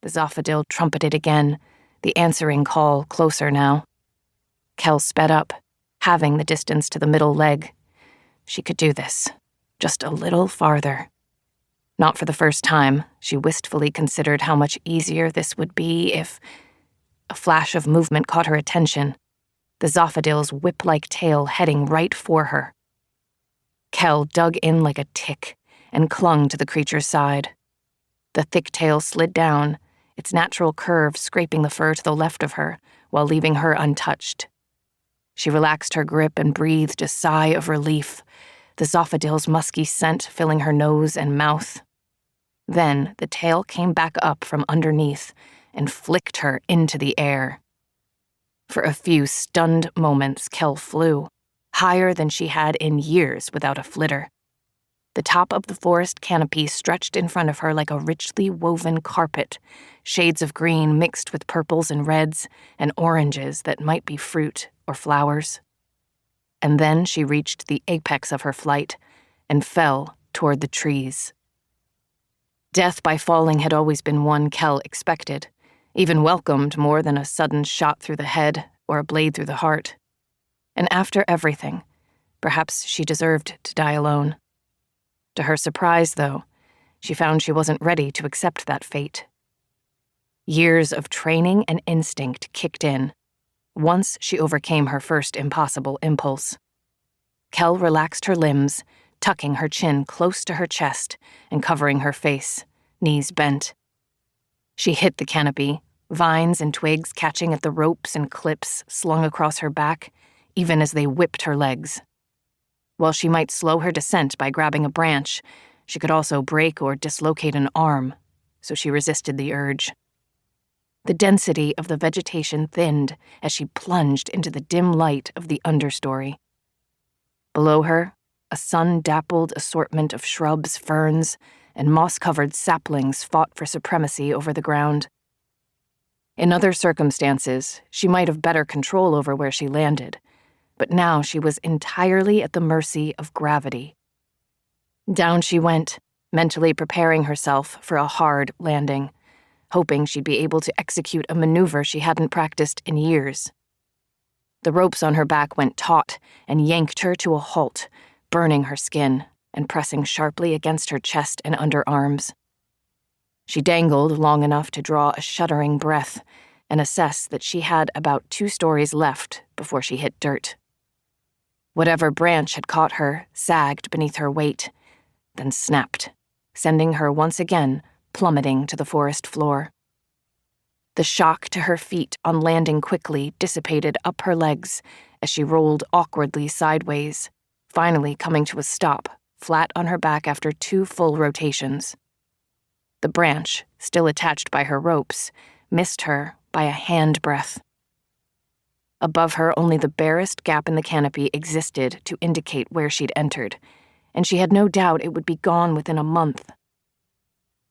The Zophadil trumpeted again, the answering call closer now. Kel sped up, halving the distance to the middle leg. She could do this, just a little farther. Not for the first time, she wistfully considered how much easier this would be if... A flash of movement caught her attention, the Zophadil's whip-like tail heading right for her. Kel dug in like a tick and clung to the creature's side. The thick tail slid down, its natural curve scraping the fur to the left of her while leaving her untouched. She relaxed her grip and breathed a sigh of relief, the Zophadil's musky scent filling her nose and mouth. Then the tail came back up from underneath and flicked her into the air. For a few stunned moments, Kel flew, higher than she had in years without a flitter. The top of the forest canopy stretched in front of her like a richly woven carpet, shades of green mixed with purples and reds and oranges that might be fruit or flowers. And then she reached the apex of her flight and fell toward the trees. Death by falling had always been one Kel expected, even welcomed more than a sudden shot through the head or a blade through the heart. And after everything, perhaps she deserved to die alone. To her surprise, though, she found she wasn't ready to accept that fate. Years of training and instinct kicked in, once she overcame her first impossible impulse. Kel relaxed her limbs, tucking her chin close to her chest and covering her face, knees bent. She hit the canopy, vines and twigs catching at the ropes and clips slung across her back, even as they whipped her legs. While she might slow her descent by grabbing a branch, she could also break or dislocate an arm, so she resisted the urge. The density of the vegetation thinned as she plunged into the dim light of the understory. Below her, a sun-dappled assortment of shrubs, ferns, and moss-covered saplings fought for supremacy over the ground. In other circumstances, she might have better control over where she landed, but now she was entirely at the mercy of gravity. Down she went, mentally preparing herself for a hard landing, hoping she'd be able to execute a maneuver she hadn't practiced in years. The ropes on her back went taut and yanked her to a halt, burning her skin and pressing sharply against her chest and underarms. She dangled long enough to draw a shuddering breath and assess that she had about 2 stories left before she hit dirt. Whatever branch had caught her sagged beneath her weight, then snapped, sending her once again plummeting to the forest floor. The shock to her feet on landing quickly dissipated up her legs as she rolled awkwardly sideways, finally coming to a stop, flat on her back after 2 full rotations. The branch, still attached by her ropes, missed her by a handbreadth. Above her, only the barest gap in the canopy existed to indicate where she'd entered, and she had no doubt it would be gone within a month.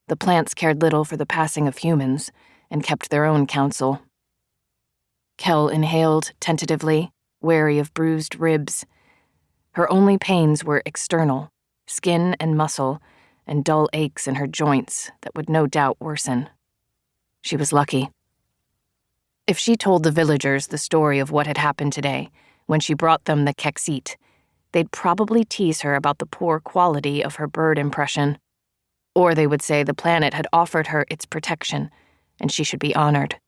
The plants cared little for the passing of humans and kept their own counsel. Kel inhaled tentatively, wary of bruised ribs. Her only pains were external, skin and muscle, and dull aches in her joints that would no doubt worsen. She was lucky. If she told the villagers the story of what had happened today, when she brought them the keksit, they'd probably tease her about the poor quality of her bird impression. Or they would say the planet had offered her its protection, and she should be honored.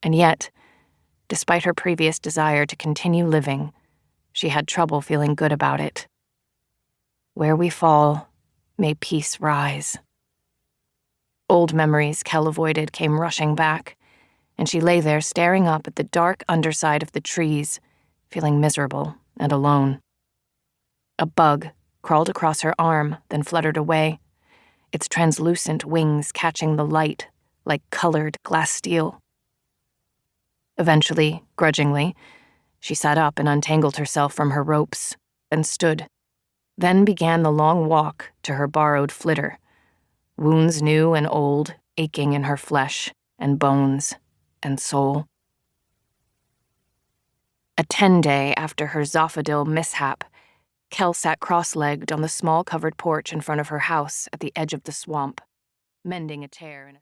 And yet, despite her previous desire to continue living, she had trouble feeling good about it. Where we fall, may peace rise. Old memories Kel avoided came rushing back, and she lay there staring up at the dark underside of the trees, feeling miserable and alone. A bug crawled across her arm, then fluttered away, its translucent wings catching the light like colored glass steel. Eventually, grudgingly, she sat up and untangled herself from her ropes, and stood, then began the long walk to her borrowed flitter, wounds new and old aching in her flesh and bones and soul. A 10-day after her Zophadil mishap, Kel sat cross-legged on the small covered porch in front of her house at the edge of the swamp, mending a tear in a